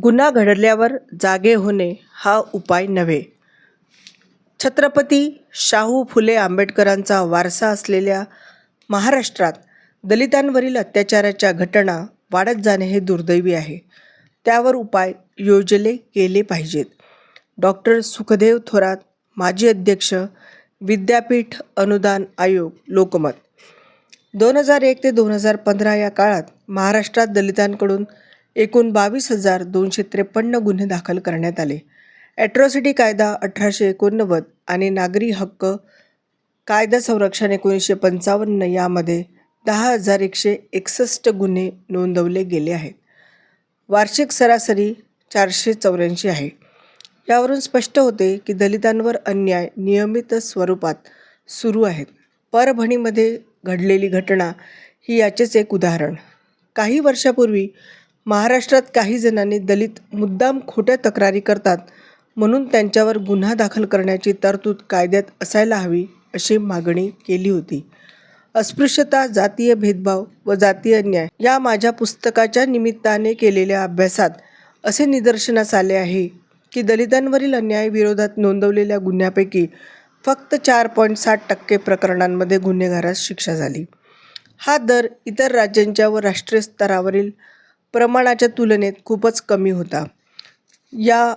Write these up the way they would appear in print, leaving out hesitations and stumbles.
गुन्हा घडल्यावर जागे होणे हा उपाय नव्हे. छत्रपती शाहू फुले आंबेडकरांचा वारसा असलेल्या महाराष्ट्रात दलितांवरील अत्याचाराच्या घटना वाढत जाणे हे दुर्दैवी आहे. त्यावर उपाय योजले गेले पाहिजेत. डॉक्टर सुखदेव थोरात, माजी अध्यक्ष, विद्यापीठ अनुदान आयोग, लोकमत. 2001 ते 2015 या काळात महाराष्ट्रात दलितांकडून एकूण 22,253 गुन्हे दाखल करण्यात आले. ॲट्रॉसिटी कायदा 1889 आणि नागरी हक्क कायदा संरक्षण 1955 यामध्ये 10,161 गुन्हे नोंदवले गेले आहेत. वार्षिक सरासरी 484 आहे. यावरून स्पष्ट होते की दलितांवर अन्याय नियमित स्वरूपात सुरू आहेत. परभणीमध्ये घडलेली घटना ही याचेच एक उदाहरण. काही वर्षापूर्वी महाराष्ट्रात काही जणांनी दलित मुद्दाम खोट्या तक्रारी करतात म्हणून त्यांच्यावर गुन्हा दाखल करण्याची तरतूद कायद्यात असायला हवी अशी मागणी केली होती. अस्पृश्यता, जातीय भेदभाव व जातीय अन्याय या माझ्या पुस्तकाच्या निमित्ताने केलेल्या अभ्यासात असे निदर्शनास आले आहे की दलितांवरील अन्याय विरोधात नोंदवलेल्या गुन्ह्यापैकी फक्त 4.7% प्रकरणांमध्ये गुन्हेगारास शिक्षा झाली. हा दर इतर राज्यांच्या व राष्ट्रीय स्तरावरील प्रमाणाच्या तुलनेत खूपच कमी होता. या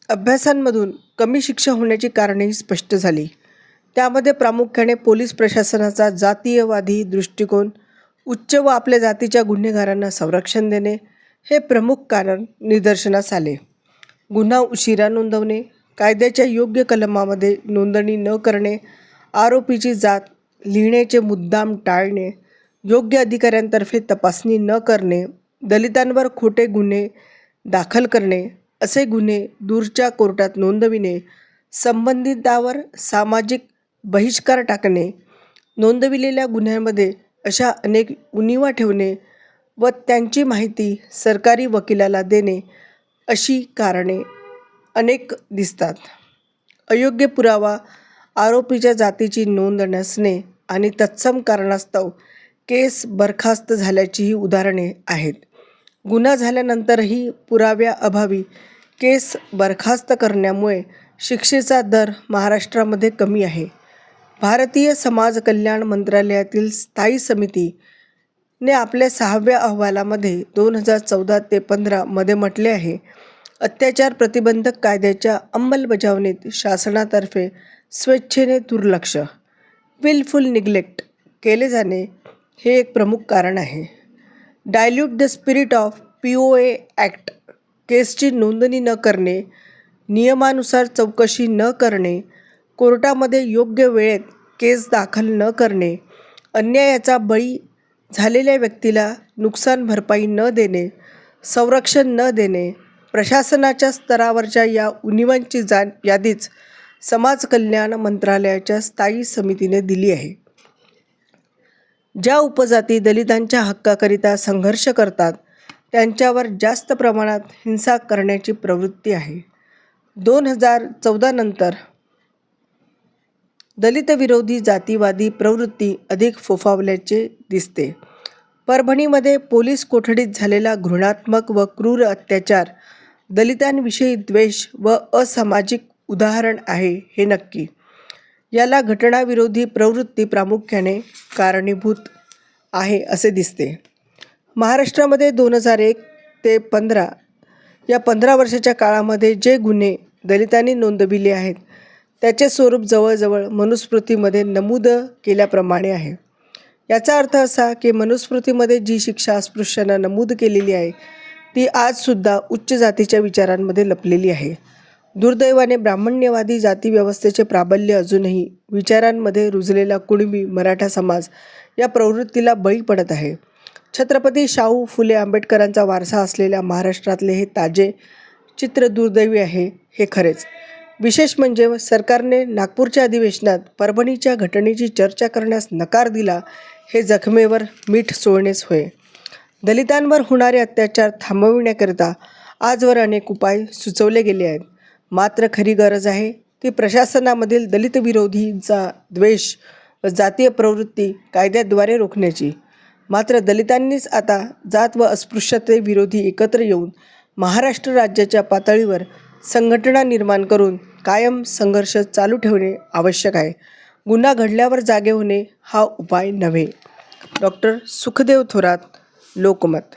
अभ्यासांमधून कमी शिक्षा होण्याची कारणेही स्पष्ट झाली. त्यामध्ये प्रामुख्याने पोलीस प्रशासनाचा जातीयवादी दृष्टिकोन, उच्च व आपल्या जातीच्या गुन्हेगारांना संरक्षण देणे हे प्रमुख कारण निदर्शनास आले. गुन्हा उशिरा नोंदवणे, कायद्याच्या योग्य कलमामध्ये नोंदणी न करणे, आरोपीची जात लिहिण्याचे मुद्दाम टाळणे, योग्य अधिकाऱ्यांतर्फे तपासणी न करणे, दलितांवर खोटे गुन्हे दाखल करणे, असे गुन्हे दूरच्या कोर्टात नोंदविणे, संबंधितावर सामाजिक बहिष्कार टाकणे, नोंदविलेल्या गुन्ह्यांमध्ये अशा अनेक उणिवा ठेवणे व त्यांची माहिती सरकारी वकिलाला देणे अशी कारणे अनेक दिसतात. अयोग्य पुरावा, आरोपीच्या जातीची नोंद नसणे आणि तत्सम कारणास्तव केस बरखास्त झाल्याचीही उदाहरणे आहेत. गुन्हा झाल्यानंतरही पुराव्याअभावी केस बरखास्त करण्यामुळे शिक्षेचा दर महाराष्ट्रामध्ये कमी आहे. भारतीय समाज कल्याण मंत्रालयातील स्थायी समितीने आपल्या 6व्या अहवालामध्ये 2014 ते 15 मध्ये म्हटले आहे, अत्याचार प्रतिबंधक कायद्याच्या अंमलबजावणीत शासनातर्फे स्वेच्छेने दुर्लक्ष, विलफुल निग्लेक्ट केले जाणे हे एक प्रमुख कारण आहे. Dilute the spirit of POA act, केसची नोंदणी न करणे, नियमानुसार चौकशी न करणे, कोर्टामध्ये योग्य वेळेत केस दाखल न करणे, अन्यायाचा बळी झालेल्या व्यक्तीला नुकसान भरपाई न देणे, संरक्षण न देणे, प्रशासनाच्या स्तरावरच्या या उणिवांची यादीच समाज कल्याण मंत्रालयाच्या स्थायी समितीने दिली आहे. ज्या उपजाती दलितांच्या हक्काकरिता संघर्ष करतात त्यांच्यावर जास्त प्रमाणात हिंसा करण्याची प्रवृत्ती आहे. 2014 नंतर दलित विरोधी जातीवादी प्रवृत्ती अधिक फोफावल्याचे दिसते. परभणीमध्ये पोलीस कोठडीत झालेला घृणात्मक व क्रूर अत्याचार दलितांविषयी द्वेष व असामाजिक उदाहरण आहे हे नक्की. याला घटनाविरोधी प्रवृत्ती प्रामुख्याने कारणीभूत आहे असे दिसते. महाराष्ट्रामध्ये 2001 ते 15 या 15 वर्षाच्या काळामध्ये जे गुन्हे दलितांनी नोंदविले आहेत त्याचे स्वरूप जवळजवळ मनुस्मृतीमध्ये नमूद केल्याप्रमाणे आहे. याचा अर्थ असा की मनुस्मृतीमध्ये जी शिक्षा अस्पृश्यांना नमूद केलेली आहे ती आजसुद्धा उच्च जातीच्या विचारांमध्ये लपलेली आहे. दुर्दैवाने ब्राह्मण्यवादी जातीव्यवस्थेचे प्राबल्य अजूनही विचारांमध्ये रुजलेला कुणबी मराठा समाज या प्रवृत्तीला बळी पडत आहे. छत्रपती शाहू फुले आंबेडकरांचा वारसा असलेल्या महाराष्ट्रातले हे ताजे चित्र दुर्दैवी आहे हे खरेच. विशेष म्हणजे सरकारने नागपूरच्या अधिवेशनात परभणीच्या घटनेची चर्चा करण्यास नकार दिला हे जखमेवर मीठ चोळणेच होय. दलितांवर होणारे अत्याचार थांबविण्याकरिता आजवर अनेक उपाय सुचवले गेले आहेत. मात्र खरी गरज आहे ती प्रशासनामधील दलित विरोधींचा द्वेष व जातीय प्रवृत्ती कायद्याद्वारे रोखण्याची. मात्र दलितांनीच आता जात व अस्पृश्यते विरोधी एकत्र येऊन महाराष्ट्र राज्याच्या पातळीवर संघटना निर्माण करून कायम संघर्ष चालू ठेवणे आवश्यक आहे. गुन्हा घडल्यावर जागे होणे हा उपाय नव्हे. डॉक्टर सुखदेव थोरात, लोकमत.